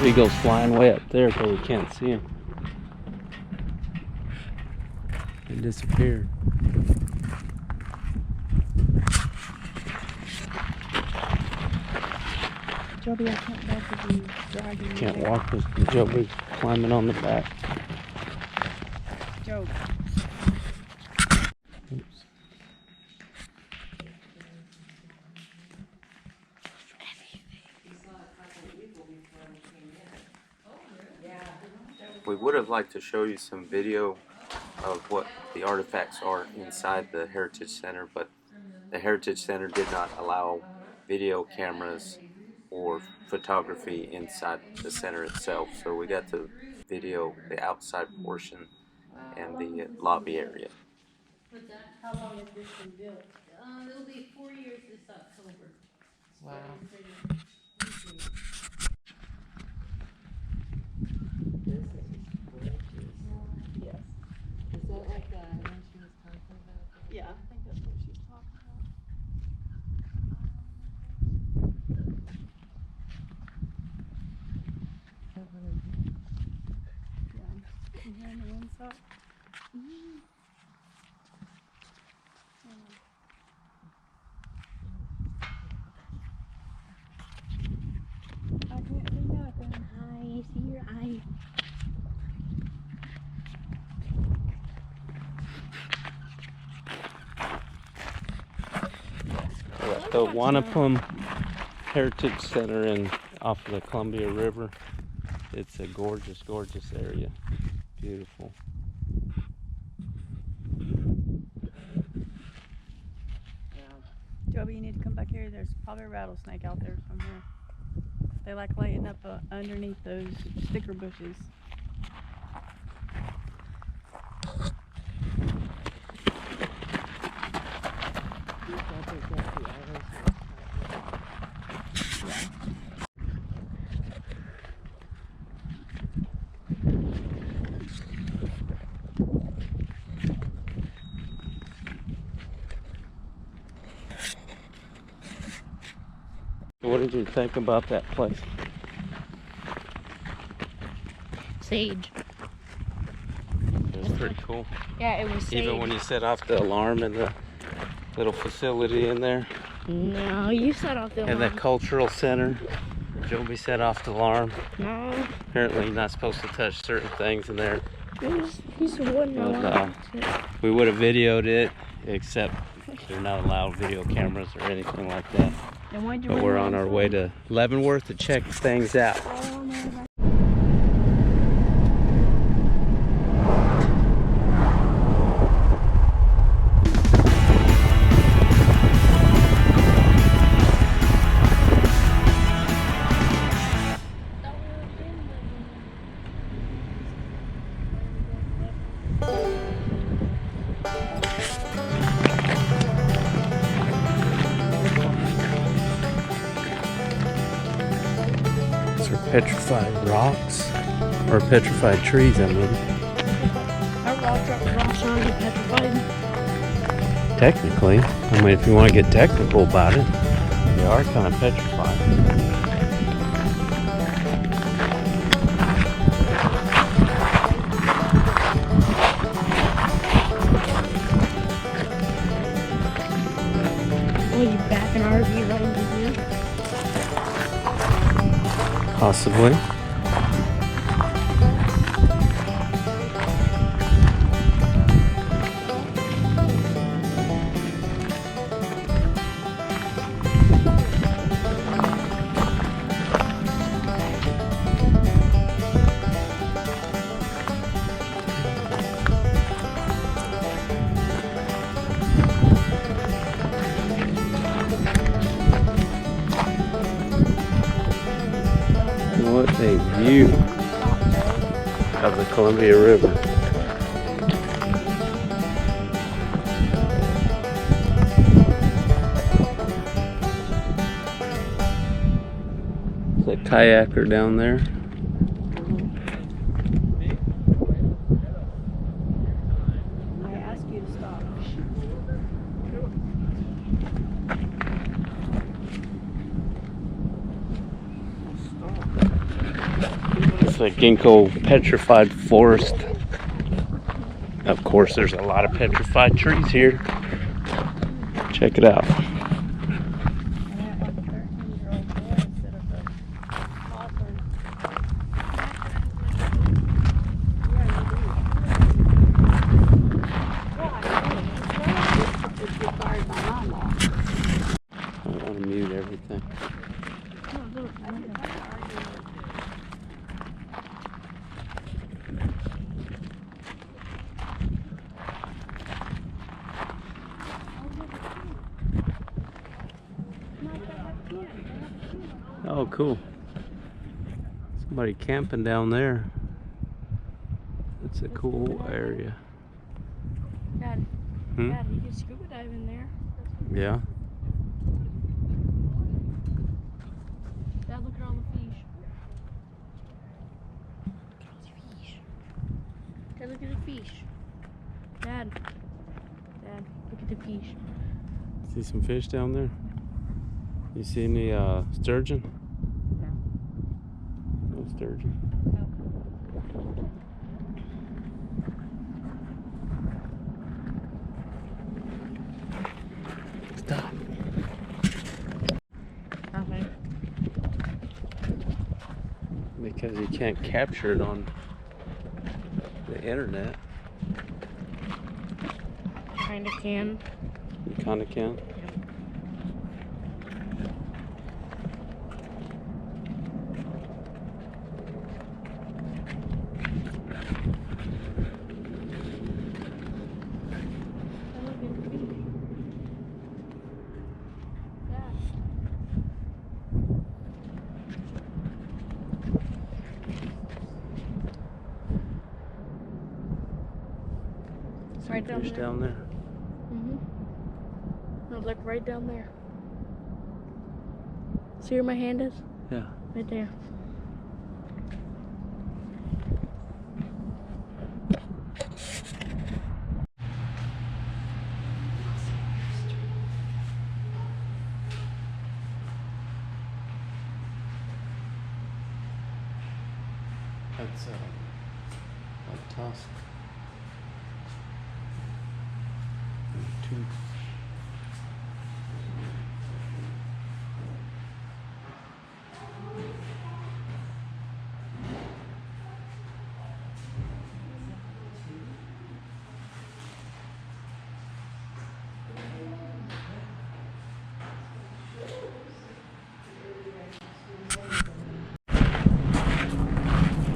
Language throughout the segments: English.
eagles flying way up there, but we can't see them. They disappeared. Joby, I can't walk with you dragging. Can't walk with Joby climbing on the back. Job. Oops. We would have liked to show you some video of what the artifacts are inside the Heritage Center, but the Heritage Center did not allow video cameras or photography inside the center itself, so we got to video the outside portion and the lobby area. How long has this been built? It'll be 4 years this October. Wow. Yes. Is that like the one she was talking about? Yeah, I think that's what she's talking about. Yeah. Can you hear the wind stop? I can't see nothing. I see your eye. The Wanapum Heritage Center and off of the Columbia River. It's a gorgeous, gorgeous area. Beautiful. Joby, you need to come back here. There's probably a rattlesnake out there somewhere. They like laying up underneath those sticker bushes. What did you think about that place? Sage. It was pretty cool. Yeah, it was sage. Even when you set off the alarm in the little facility in there. No, you set off the alarm. And the cultural center. Joby set off the alarm. No. Apparently you're not supposed to touch certain things in there. He's the one But, we would have videoed it, except they're not allowed video cameras or anything like that. And why'd you But run we're around on our for? way to Leavenworth to check things out. Petrified rocks, or petrified trees, I mean. Our rocks aren't petrified. Technically, I mean, if you want to get technical about it, they are kind of petrified. Will you back an RV right into here? Possibly. What a view of the Columbia River. There's a kayaker down there. I ask you to stop. Stop. It's a Ginko Petrified Forest. Of course, there's a lot of petrified trees here. Check it out. And I have like a 13-year-old boy instead of a toddler. Yeah, you do. Well, I do. It's required by law. I want to mute everything. No, look, I can argue with Oh, cool. Somebody camping down there. It's a cool area. Dad, Hmm? Dad, you can scuba dive in there. Yeah. Dad, look at all the fish. Dad, look at the fish. Dad, look at the fish. See some fish down there? You see any sturgeon? No. No sturgeon. Stop. Nothing. Because you can't capture it on the internet. Kinda can. You kind of can. Right down Fish there. down there. No, look right down there. See where my hand is? Yeah. Right there. That's like tusk. Two.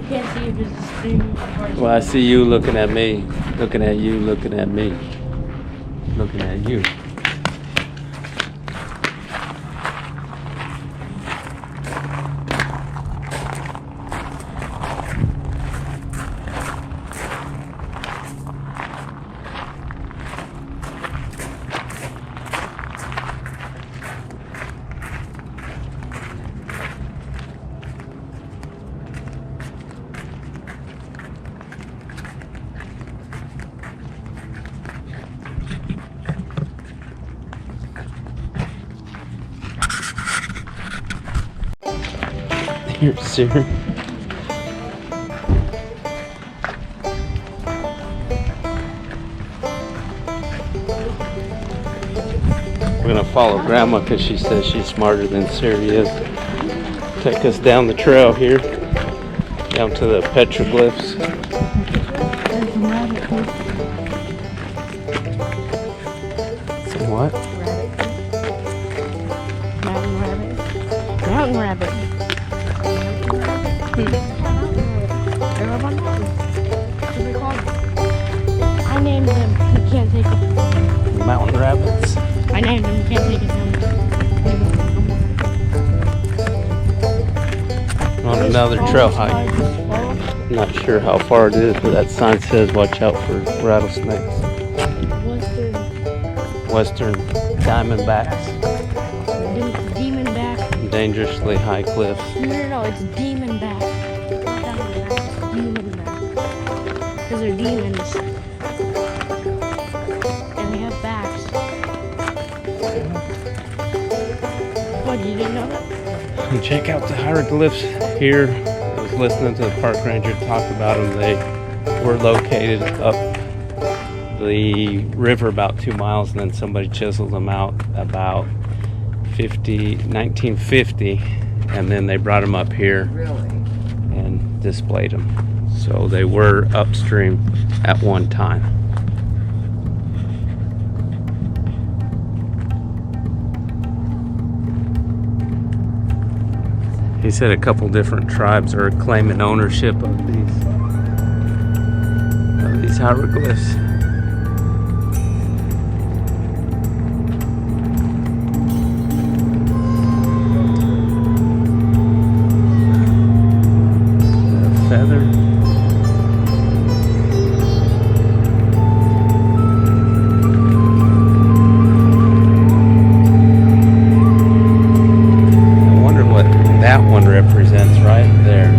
Can't see if it's a thing. Well, I see you looking at me, looking at you, looking at me, looking at you. Here, Sarah. We're gonna follow Grandma because she says she's smarter than Sarah is. Take us down the trail here, down to the petroglyphs. Some what? Mountain rabbit. Mountain rabbit. They're up on mountains. That's what they're called. I named them. You can't take them. Mountain rabbits. I named them. You can't take it down. On another trail hike. Not sure how far it is, but that sign says watch out for rattlesnakes. Western diamondbacks. Demonback. Dangerously high cliffs. No, it's demonback. Not diamondback, it's demonback. Because they're demons. And they have backs. What, you didn't know that? And check out the hieroglyphs here. Those listening to the park ranger talk about them. They were located up the river about 2 miles, and then somebody chiseled them out about 1950, and then they brought them up here and displayed them. So they were upstream at one time. He said a couple different tribes are claiming ownership of these hieroglyphs. Feather. I wonder what that one represents right there.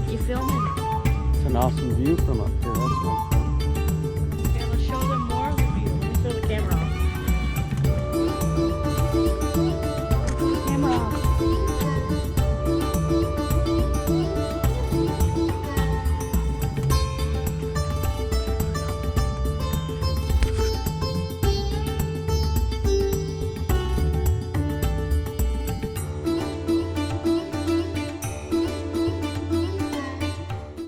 You filming? It's an awesome view from up here.